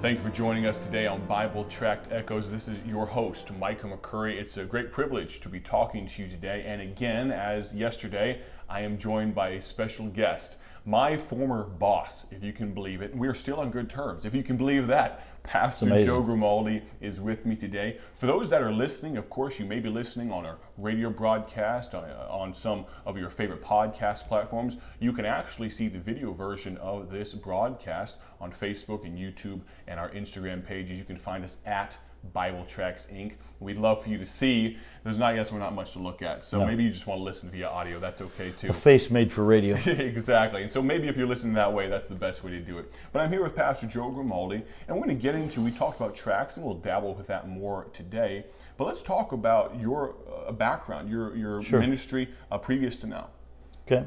Thank you for joining us today on Bible Tract Echoes. This is your host, Micah McCurry. It's a great privilege to be talking to you today. And again, as yesterday, I am joined by a special guest, my former boss, if you can believe it. We are still on good terms, if you can believe that. Pastor Joe Grimaldi is with me today. For those that are listening, of course, you may be listening on our radio broadcast, on some of your favorite podcast platforms. You can actually see the video version of this broadcast on Facebook and YouTube and our Instagram pages. You can find us at Bible Tracts Inc. We'd love for you to see. There's not, we're not much to look at, so maybe you just want to listen via audio. That's okay too. A face made for radio. Exactly. And so maybe if you're listening that way, that's the best way to do it. But I'm here with Pastor Joe Grimaldi, and we're going to get into, we talked about tracts, and we'll dabble with that more today. But let's talk about your background, your ministry previous to now. Okay.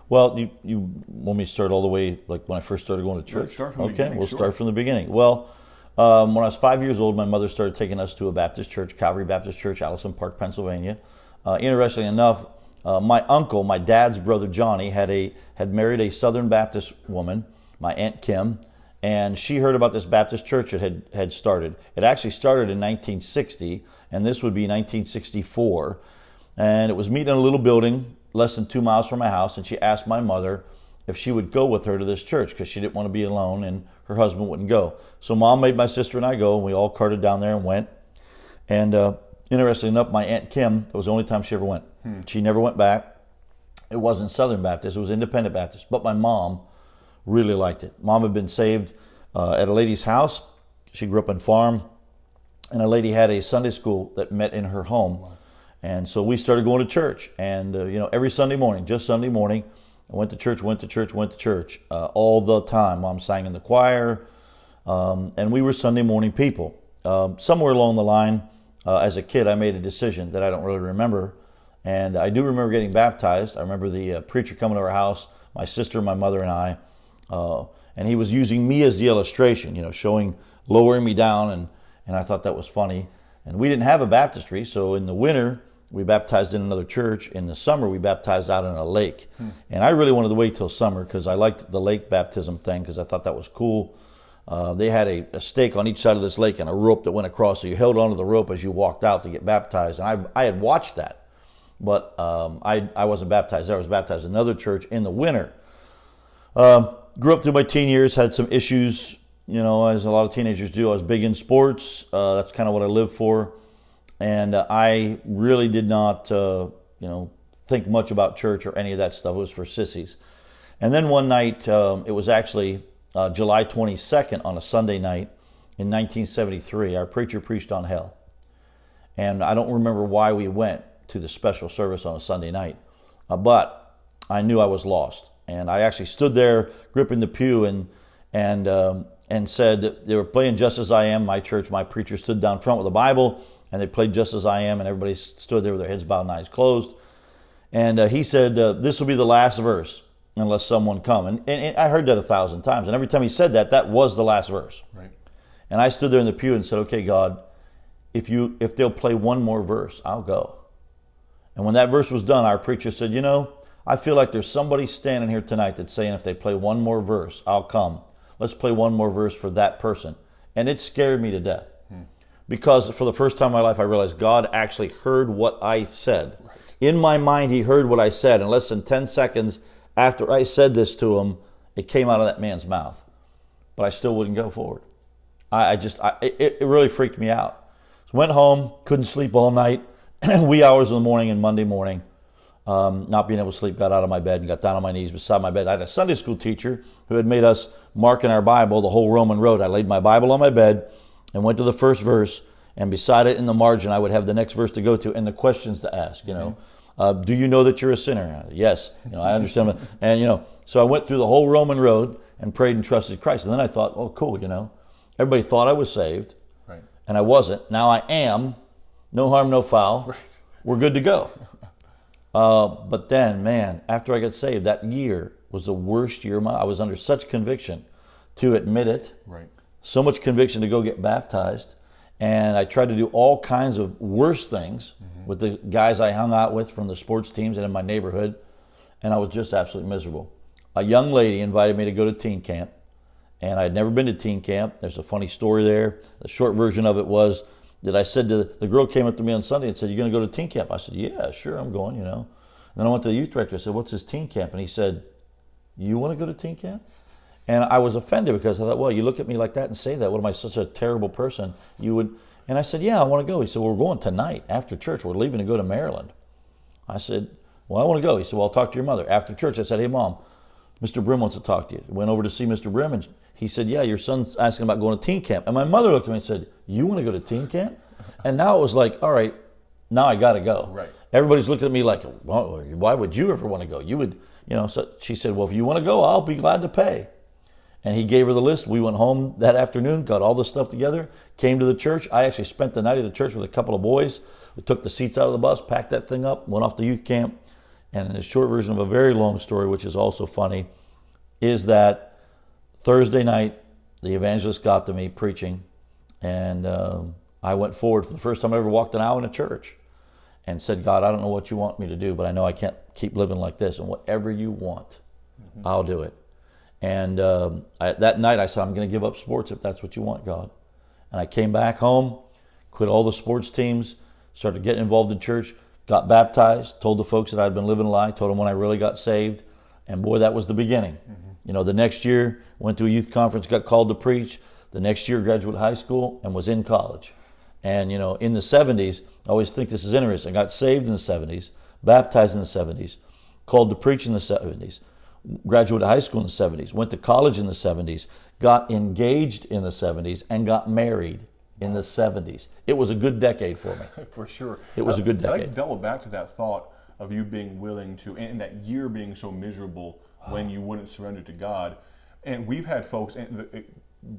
Well, you want me to start all the way, like when I first started going to church? Let's start from the beginning. Okay, we'll start from the beginning. Well, when I was 5 years old, my mother started taking us to a Baptist church, Calvary Baptist Church, Allison Park, Pennsylvania. Interestingly enough, my uncle, my dad's brother Johnny, had married a Southern Baptist woman, my Aunt Kim, and she heard about this Baptist church that had started. It actually started in 1960, and this would be 1964. And it was meeting in a little building less than 2 miles from my house, and she asked my mother if she would go with her to this church because she didn't want to be alone and her husband wouldn't go. So Mom made my sister and I go, and we all carted down there and went. And interestingly enough, my Aunt Kim, it was the only time she ever went. She never went back. It wasn't Southern Baptist, it was Independent Baptist. But my mom really liked it. Mom had been saved at a lady's house. She grew up on farm, and a lady had a Sunday school that met in her home. Wow. And so we started going to church. And every Sunday morning, just Sunday morning, I went to church all the time. Mom sang in the choir, and we were Sunday morning people. Somewhere along the line, as a kid, I made a decision that I don't really remember, and I do remember getting baptized. I remember the preacher coming to our house, my sister, my mother, and I, and he was using me as the illustration, lowering me down, and I thought that was funny. And we didn't have a baptistry, so in the winter, we baptized in another church. In the summer, we baptized out in a lake. And I really wanted to wait till summer because I liked the lake baptism thing because I thought that was cool. They had a stake on each side of this lake and a rope that went across, so you held onto the rope as you walked out to get baptized. And I had watched that, but I wasn't baptized there. I was baptized in another church in the winter. Grew up through my teen years, had some issues, as a lot of teenagers do. I was big in sports. That's kind of what I lived for. And I really did not, think much about church or any of that stuff. It was for sissies. And then one night, it was actually July 22nd on a Sunday night in 1973. Our preacher preached on hell. And I don't remember why we went to the special service on a Sunday night, but I knew I was lost. And I actually stood there gripping the pew and said, they were playing Just As I Am. My church, my preacher stood down front with a Bible, and they played Just As I Am, and everybody stood there with their heads bowed and eyes closed. And he said, this will be the last verse unless someone come. And I heard that 1,000 times. And every time he said that, that was the last verse. Right. And I stood there in the pew and said, okay, God, if they'll play one more verse, I'll go. And when that verse was done, our preacher said, I feel like there's somebody standing here tonight that's saying if they play one more verse, I'll come. Let's play one more verse for that person. And it scared me to death. Because for the first time in my life, I realized God actually heard what I said. Right. In my mind, he heard what I said. And less than 10 seconds after I said this to him, it came out of that man's mouth. But I still wouldn't go forward. It really freaked me out. So went home, couldn't sleep all night, wee hours in the morning and Monday morning. Not being able to sleep, got out of my bed and got down on my knees beside my bed. I had a Sunday school teacher who had made us mark in our Bible the whole Roman road. I laid my Bible on my bed and went to the first verse, and beside it in the margin, I would have the next verse to go to and the questions to ask, do you know that you're a sinner? Yes, I understand. And, so I went through the whole Roman road and prayed and trusted Christ. And then I thought, oh, cool, everybody thought I was saved, right, and I wasn't. Now I am. No harm, no foul. Right. We're good to go. But then, man, after I got saved, that year was the worst year of my life. I was under such conviction to admit it. Right. So much conviction to go get baptized. And I tried to do all kinds of worse things with the guys I hung out with from the sports teams and in my neighborhood. And I was just absolutely miserable. A young lady invited me to go to teen camp. And I'd never been to teen camp. There's a funny story there. The short version of it was that I said to the girl came up to me on Sunday and said, "You going to go to teen camp?" I said, "Yeah, sure, I'm going, And then I went to the youth director. I said, "What's this teen camp?" And he said, "You want to go to teen camp?" And I was offended because I thought, well, you look at me like that and say that. What am I, such a terrible person? You would. And I said, "Yeah, I want to go." He said, "Well, we're going tonight after church. We're leaving to go to Maryland." I said, "Well, I want to go." He said, "Well, I'll talk to your mother." After church, I said, "Hey, Mom, Mr. Brim wants to talk to you." Went over to see Mr. Brim, and he said, "Yeah, your son's asking about going to teen camp." And my mother looked at me and said, "You want to go to teen camp?" And now it was like, all right, now I got to go. Right. Everybody's looking at me like, well, why would you ever want to go? You would, So she said, "Well, if you want to go, I'll be glad to pay." And he gave her the list. We went home that afternoon, got all the stuff together, came to the church. I actually spent the night at the church with a couple of boys. We took the seats out of the bus, packed that thing up, went off to youth camp. And in a short version of a very long story, which is also funny, is that Thursday night, the evangelist got to me preaching, and I went forward for the first time I ever walked an aisle in a church and said, "God, I don't know what you want me to do, but I know I can't keep living like this, and whatever you want, I'll do it." And that night I said, "I'm going to give up sports if that's what you want, God." And I came back home, quit all the sports teams, started getting involved in church, got baptized, told the folks that I'd been living a lie, told them when I really got saved. And boy, that was the beginning. The next year, went to a youth conference, got called to preach. The next year, graduated high school and was in college. And, in the 70s, I always think this is interesting. I got saved in the 70s, baptized in the 70s, called to preach in the 70s, graduated high school in the 70s, went to college in the 70s, got engaged in the 70s, and got married in the 70s. It was a good decade for me. For sure. It was a good decade. I'd like to double back to that thought of you being willing to, and that year being so miserable when you wouldn't surrender to God. And we've had folks, and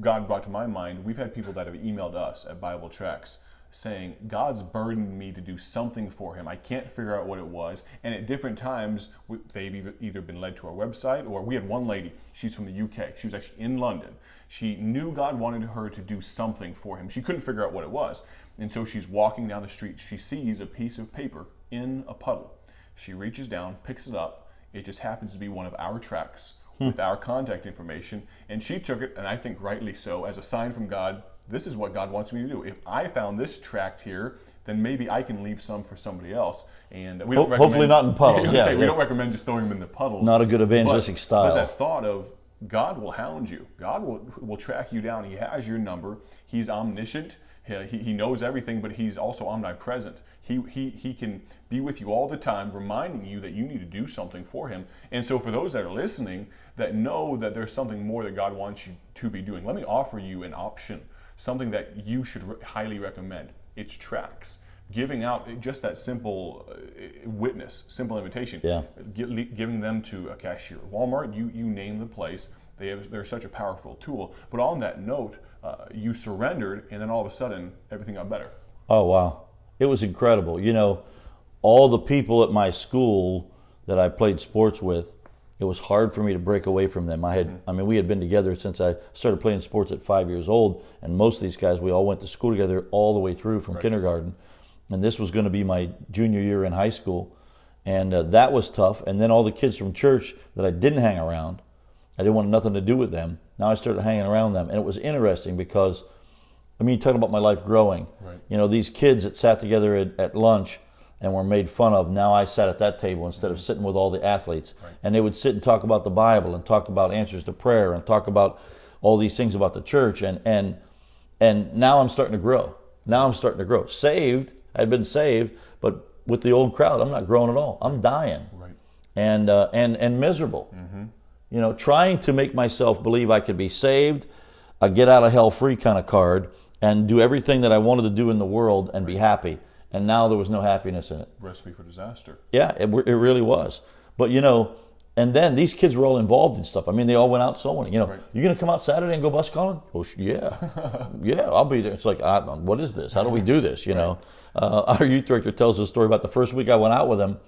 God brought to my mind, we've had people that have emailed us at Bible Tracts saying, "God's burdened me to do something for him. I can't figure out what it was." And at different times, they've either been led to our website, or we had one lady, she's from the UK. She was actually in London. She knew God wanted her to do something for him. She couldn't figure out what it was. And so she's walking down the street. She sees a piece of paper in a puddle. She reaches down, picks it up. It just happens to be one of our tracts with our contact information. And she took it, and I think rightly so, as a sign from God. This is what God wants me to do. If I found this tract here, then maybe I can leave some for somebody else. And we don't hopefully not in puddles. Yeah, we don't recommend just throwing them in the puddles. Not a good evangelistic style. But that thought of God will hound you. God will track you down. He has your number. He's omniscient. He knows everything, but he's also omnipresent. He can be with you all the time, reminding you that you need to do something for him. And so for those that are listening, that know that there's something more that God wants you to be doing, let me offer you an option, something that you should highly recommend. It's Tracts. Giving out just that simple witness, simple invitation. Yeah. Giving them to a cashier. Walmart, you name the place. They're such a powerful tool. But on that note, you surrendered, and then all of a sudden, everything got better. Oh, wow. It was incredible. All the people at my school that I played sports with, it was hard for me to break away from them. We had been together since I started playing sports at 5 years old, and most of these guys, we all went to school together all the way through from kindergarten. And this was going to be my junior year in high school, and that was tough. And then all the kids from church that I didn't hang around, I didn't want nothing to do with them. Now I started hanging around them, and it was interesting because, you're talking about my life growing. Right. These kids that sat together at lunch and were made fun of, now I sat at that table instead of sitting with all the athletes. Right. And they would sit and talk about the Bible and talk about answers to prayer and talk about all these things about the church. And now I'm starting to grow. Saved. I'd been saved, but with the old crowd, I'm not growing at all. I'm dying. Right. And miserable. Trying to make myself believe I could be saved, a get out of hell free kind of card, and do everything that I wanted to do in the world and be happy. And now there was no happiness in it. Recipe for disaster. Yeah, it really was. But and then these kids were all involved in stuff. They all went out sewing. Right. You're going to come out Saturday and go bus calling? Oh, yeah. Yeah, I'll be there. It's like, what is this? How do we do this? Our youth director tells a story about the first week I went out with him.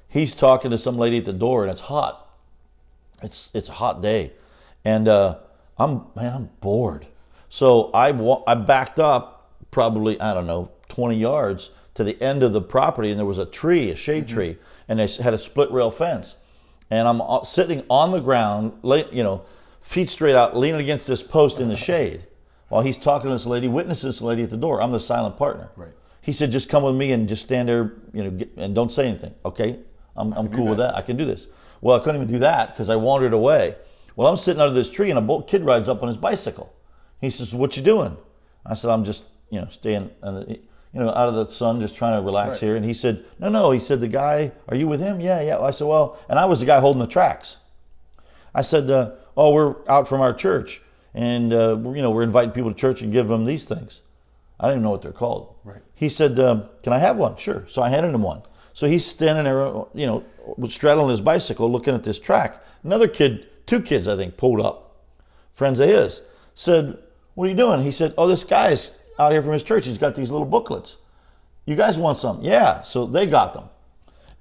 He's talking to some lady at the door, and it's hot. It's a hot day. And I'm bored. So I backed up probably, 20 yards to the end of the property, and there was a tree, a shade tree, and they had a split rail fence. And I'm sitting on the ground, feet straight out, leaning against this post in the shade while he's talking to this lady, witnessing this lady at the door. I'm the silent partner. Right. He said, just come with me and just stand there, and don't say anything. Okay, I'm cool with that. I can do this. Well, I couldn't even do that because I wandered away. Well, I'm sitting under this tree, and a kid rides up on his bicycle. He says, what you doing? I said, I'm just, staying, out of the sun, just trying to relax here. And he said, no. He said, the guy, are you with him? Yeah. I said, well, and I was the guy holding the tracts. I said, we're out from our church, and we're inviting people to church and give them these things. I don't even know what they're called. Right. He said, can I have one? Sure. So I handed him one. So he's standing there, straddling his bicycle, looking at this tract. Another kid, 2 kids, I think, pulled up, friends of his, said, what are you doing? He said, this guy's out here from his church. He's got these little booklets. You guys want some? Yeah. So they got them.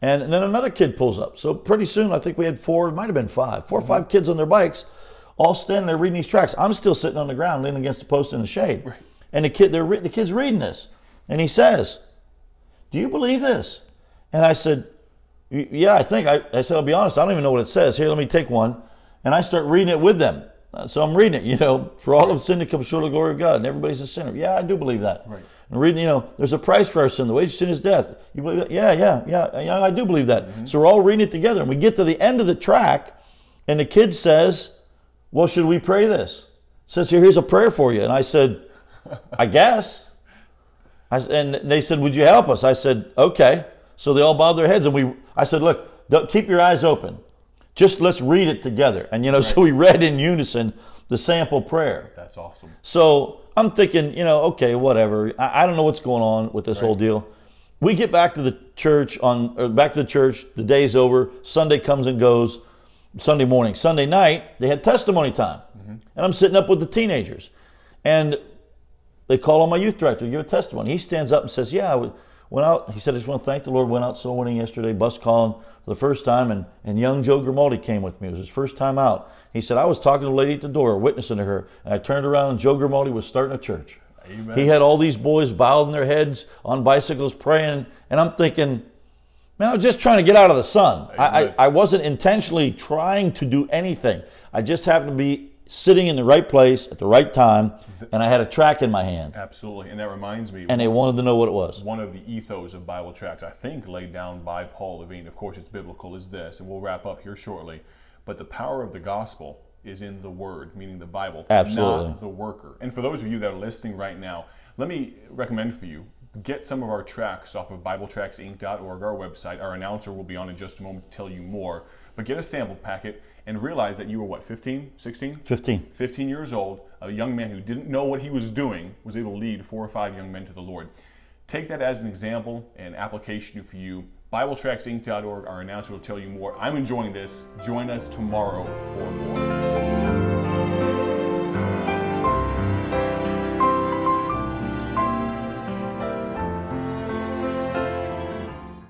And then another kid pulls up. So pretty soon, I think we had 4, it might have been 5, 4 or 5 kids on their bikes, all standing there reading these tracts. I'm still sitting on the ground, leaning against the post in the shade. Right. And the kid's reading this. And he says, do you believe this? And I said, yeah, I think. I said, I'll be honest, I don't even know what it says. Here, let me take one. And I start reading it with them. So I'm reading it, for all of sin to come short of the glory of God, and everybody's a sinner. Yeah, I do believe that. Right. And reading, there's a price for our sin. The wage of sin is death. You believe that? Yeah, I do believe that. Mm-hmm. So we're all reading it together. And we get to the end of the tract, and the kid says, well, should we pray this? Says, here's a prayer for you. And I said, I guess. And they said, would you help us? I said, okay. So they all bowed their heads, and I said, look, keep your eyes open. Just let's read it together. And, so we read in unison the sample prayer. That's awesome. So I'm thinking, okay, whatever. I don't know what's going on with this whole deal. We get back to the church, the day's over, Sunday comes and goes, Sunday morning. Sunday night, they had testimony time. Mm-hmm. And I'm sitting up with the teenagers. And they call on my youth director to give a testimony. He stands up and says, yeah, I went out. He said, I just want to thank the Lord. Went out soul winning yesterday, bus calling for the first time. And young Joe Grimaldi came with me. It was his first time out. He said, I was talking to a lady at the door, witnessing to her. And I turned around and Joe Grimaldi was starting a church. Amen. He had all these boys bowing their heads on bicycles praying. And I'm thinking, man, I was just trying to get out of the sun. I wasn't intentionally trying to do anything. I just happened to be sitting in the right place at the right time, and I had a tract in my hand. Absolutely, and that reminds me. And they wanted to know what it was. One of the ethos of Bible Tracts, I think, laid down by Paul Levine, of course it's biblical, is this, and we'll wrap up here shortly, but the power of the gospel is in the word, meaning the Bible, absolutely, not the worker. And for those of you that are listening right now, let me recommend for you, get some of our tracts off of BibleTractsInc.org, our website. Our announcer will be on in just a moment to tell you more. But get a sample packet and realize that you were, 15, 16? 15. 15 years old, a young man who didn't know what he was doing, was able to lead 4 or 5 young men to the Lord. Take that as an example and application for you. BibleTractsInc.org, our announcer will tell you more. I'm enjoying this. Join us tomorrow for more.